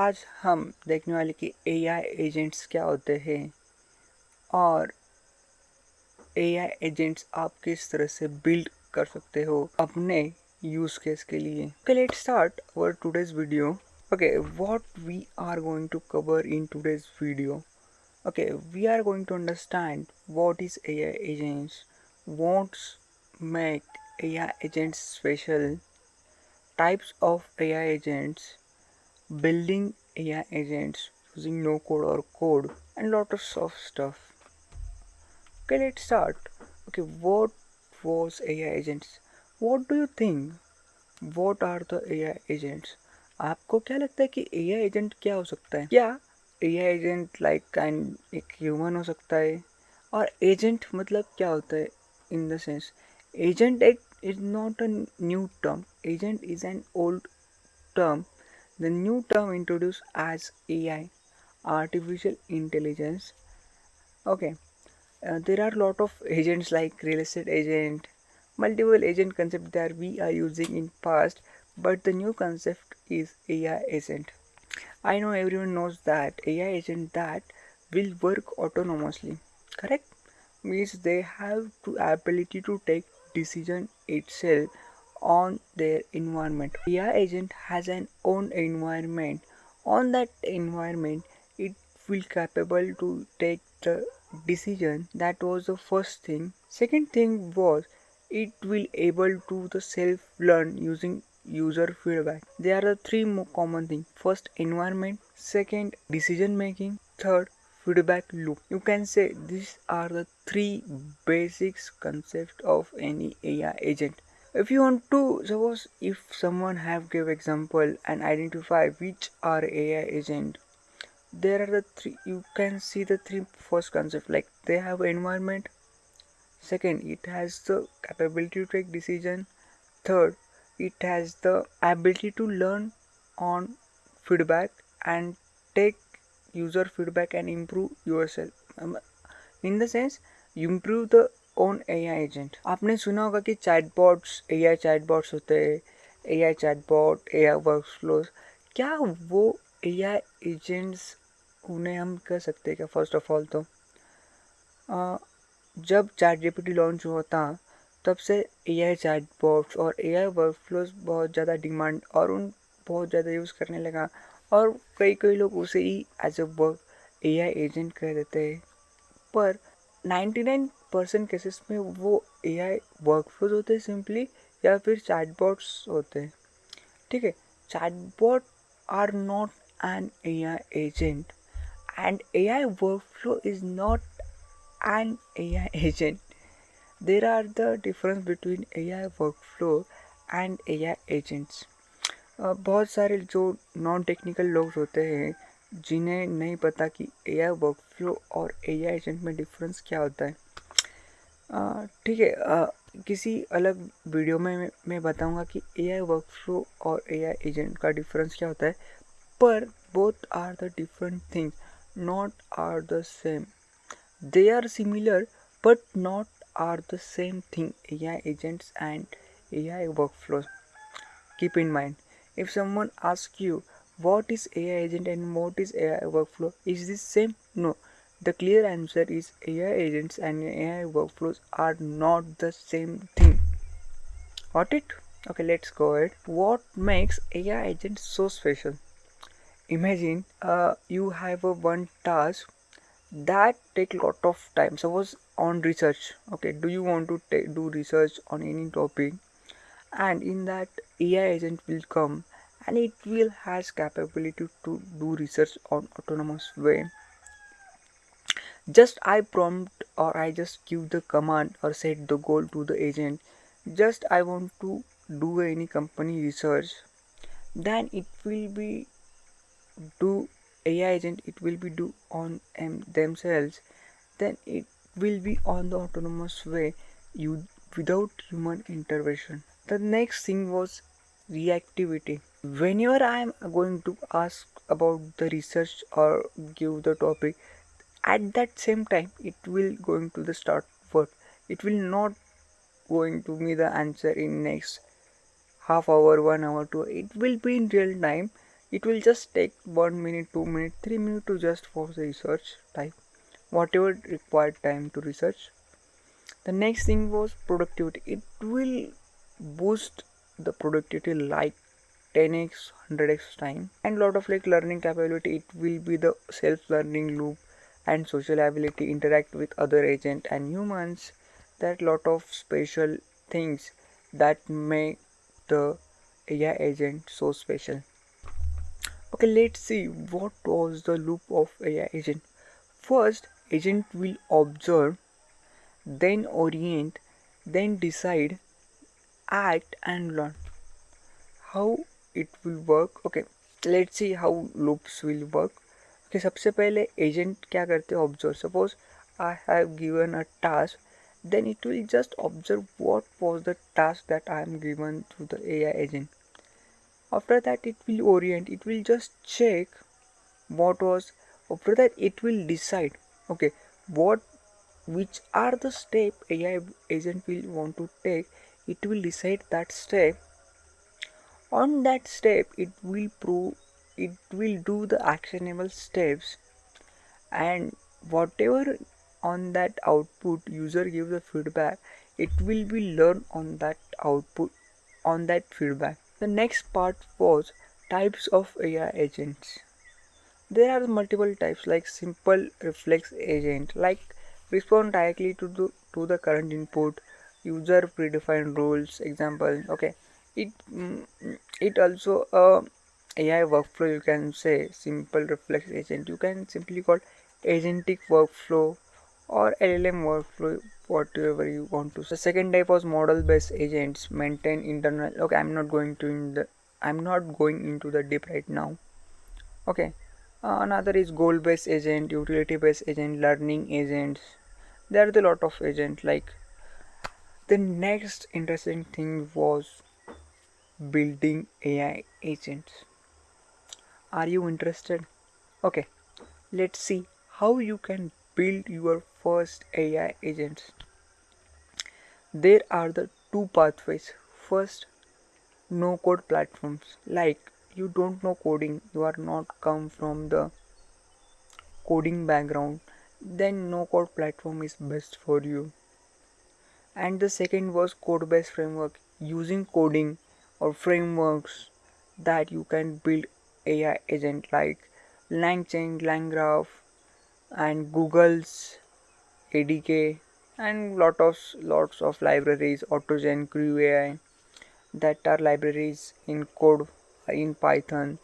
आज हम देखने वाले कि एआई एजेंट्स क्या होते हैं और एआई एजेंट्स आप किस तरह से बिल्ड कर सकते हो अपने यूज केस के लिए। Okay, let's start our today's video. Okay, what we are going to cover in today's video. Okay, we are going to understand what is AI agents, what's make AI agents special, types of AI agents, building AI agents using no code or code, and lots of stuff. Okay, let's start. Okay, what was AI agents? What do you think? What are the AI agents? आपको क्या लगता है कि AI agent क्या हो सकता है? क्या AI एजेंट लाइक एक ह्यूमन हो सकता है? और एजेंट मतलब क्या होता है इन द सेंस? एजेंट एक is not a new term. Agent is an old term. The new term introduced as AI, artificial intelligence. Okay, there are a lot of agents like real estate agent, multiple agent concept that we are using in past, but the new concept is AI agent. I know everyone knows that AI agent that will work autonomously, correct? Means they have the ability to take decision itself on their environment. AI agent has an own environment. On that environment, it will capable to take the decision. That was the first thing. Second thing was it will able to the self learn using user feedback. There are the three more common things. First, environment. Second, decision making. Third, feedback loop. You can say these are the three basics concept of any AI agent. If you want to suppose if someone have give example and identify which are AI agent, there are the three. You can see the three first concept like they have environment. Second, it has the capability to take decision. Third, it has the ability to learn on feedback and take user feedback and improve yourself. In the sense, you improve the own AI agent. आपने सुना होगा कि chatbots AI chatbots होते हैं, AI chatbot, AI workflows. क्या वो AI agents उन्हें हम कह सकते हैं क्या? फर्स्ट ऑफ ऑल तो जब चैट जीपीटी लॉन्च हुआ था तब से AI चैटबॉट्स और AI वर्कफ्लोज बहुत ज़्यादा डिमांड और उन बहुत ज़्यादा यूज़ करने लगा और कई लोग उसे ही as a work AI agent कह देते हैं. पर 99% केसेस में वो AI वर्कफ्लोज होते हैं सिंपली या फिर चैटबॉट्स होते हैं. ठीक है, chatbot are not an AI agent and AI workflow is not an AI agent. There are the difference between AI workflow and AI agents. बहुत सारे जो नॉन टेक्निकल लोग होते हैं जिन्हें नहीं पता कि AI वर्कफ्लो और AI एजेंट में डिफरेंस क्या होता है. ठीक है, किसी अलग वीडियो में मैं बताऊंगा कि AI वर्कफ्लो और AI एजेंट का डिफरेंस क्या होता है. पर both are the different things, not are the same. They are similar but not are the same thing. AI agents and AI workflows. Keep in mind, if someone asks you what is AI agent and what is AI workflow, is this same? No. The clear answer is AI agents and AI workflows are not the same thing. Got it? Okay, let's go ahead. What makes AI agents so special? Imagine you have a one task that take lot of time. Suppose on research. Okay, do you want to do research on any topic, and in that AI agent will come and it will has capability to do research on autonomous way. Just I prompt or I just give the command or set the goal to the agent. Just I want to do any company research, then it will be do AI agent, it will be do on themselves. Then it will be on the autonomous way you without human intervention. The next thing was reactivity. Whenever I am going to ask about the research or give the topic, at that same time it will going to the start work. It will not going to me the answer in next half hour, 1 hour, 2. It will be in real time. It will just take 1 minute, 2 minutes, 3 minutes to just for the research type, whatever required time to research. The next thing was productivity. It will boost the productivity like 10x, 100x time, and lot of like learning capability. It will be the self-learning loop and social ability, interact with other agent and humans. That lot of special things that make the AI agent so special. Okay, let's see what was the loop of AI agent. First, agent will observe, then orient, then decide, act and learn. How it will work? Okay, let's see how loops will work. Okay, सबसे पहले agent क्या करते हैं? Observe. Suppose I have given a task, then it will just observe what was the task that I am given to the AI agent. After that it will orient, it will just check what was. After that it will decide, okay, what which are the step AI agent will want to take. It will decide that step. On that step it will prove, it will do the actionable steps, and whatever on that output user gives the feedback, it will be learned on that output, on that feedback. The next part was types of AI agents. There are multiple types like simple reflex agent, like respond directly to the current input, user predefined rules. Example, okay, it it also AI workflow. You can say simple reflex agent. You can simply call agentic workflow or LLM workflow, whatever you want to say. The second type was model based agents, maintain internal. Okay, I'm not going into the deep right now. Okay, another is goal based agent, utility based agent, learning agents. There are a lot of agents. Like the next interesting thing was building AI agents. Are you interested? Okay, let's see how you can build your first AI agents. There are the two pathways. First, no code platforms. Like you don't know coding, you are not come from the coding background, then no code platform is best for you. And the second was code based framework, using coding or frameworks that you can build AI agent like LangChain, LangGraph, and Google's ADK, and lots of libraries, AutoGen, Crew AI, that are libraries in code in Python.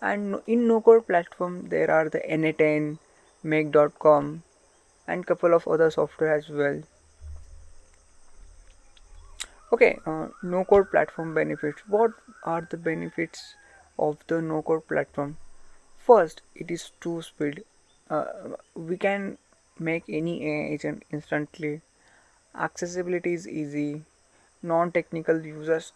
And in no code platform there are the n10, make.com, and couple of other software as well. Okay, no code platform benefits. What are the benefits of the no code platform? First, it is true speed. We can make any AI agent instantly. Accessibility is easy. Non-technical users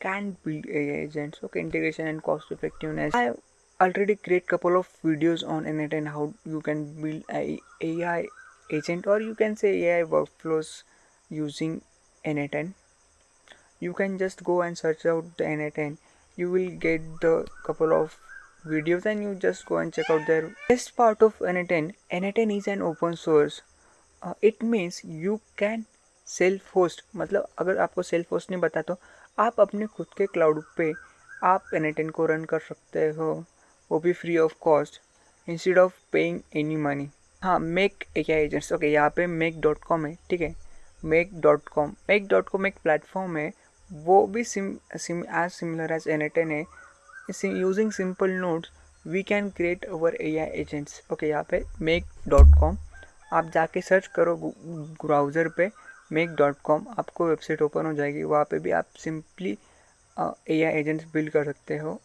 can build AI agents. Okay, integration and cost effectiveness. I already create couple of videos on n10 how you can build a AI agent, or you can say AI workflows using n10. You can just go and search out the n10. You will get the couple of videos and you just go and check out their best part of n10. n10 is an open source. It means you can self host, मतलब अगर आपको self host नहीं पता तो आप अपने खुद के क्लाउड पे आप n10 को रन कर सकते हो, वो भी free of cost, instead of paying any money. हाँ, मेक एआई एजेंट्स. ओके, यहाँ पे make.com है, ठीक है. make.com एक प्लेटफॉर्म है, वो भी एज सिमिलर एज n10 है. Using simple nodes we can create our AI agents. Okay, यहाँ पे make.com आप जाके सर्च करो ब्राउज़र पे make.com, आपको वेबसाइट ओपन हो जाएगी. वहाँ पे भी आप सिंपली AI एजेंट्स बिल्ड कर सकते हो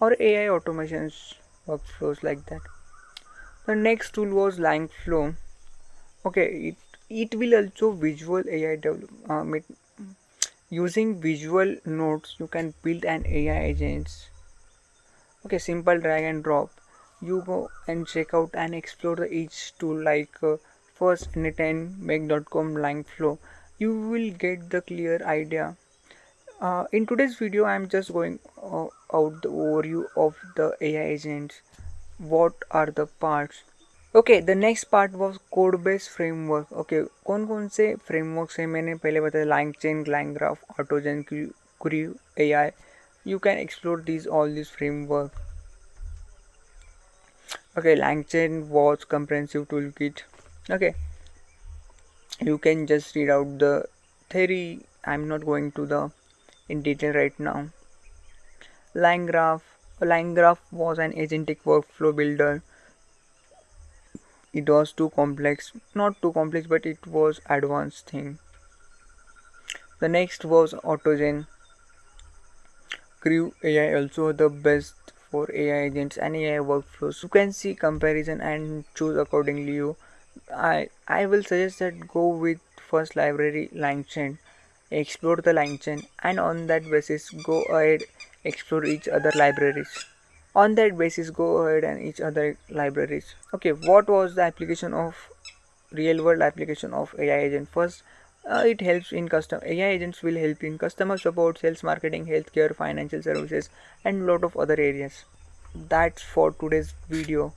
और AI automations workflows like that. The next tool was LangFlow. Okay, it will also visual AI develop. Using visual nodes you can build an AI agents. Okay, simple drag and drop. You go and check out and explore each tool like first n10, make.com, LangFlow. You will get the clear idea. In today's video, I'm just going out the overview of the AI agents. What are the parts? Okay, the next part was code based framework. Okay, कौन कौन से frameworks हैं मैंने पहले बताया LangChain, LangGraph, AutoGen, Crew, AI. You can explore all these framework. Okay, LangChain was comprehensive toolkit. Okay, you can just read out the theory. I'm not going to the in detail right now. LangGraph was an agentic workflow builder. It was too complex, not too complex, but it was advanced thing. The next was AutoGen. Crew AI also the best for AI agents and AI workflows. You can see comparison and choose accordingly. I will suggest that go with first library LangChain. Explore the LangChain and on that basis go ahead explore each other libraries. On that basis go ahead and each other libraries. Okay, what was the application of real world application of AI agent? First, it helps in custom AI agents will help in customer support, sales, marketing, healthcare, financial services, and lot of other areas. That's for today's video.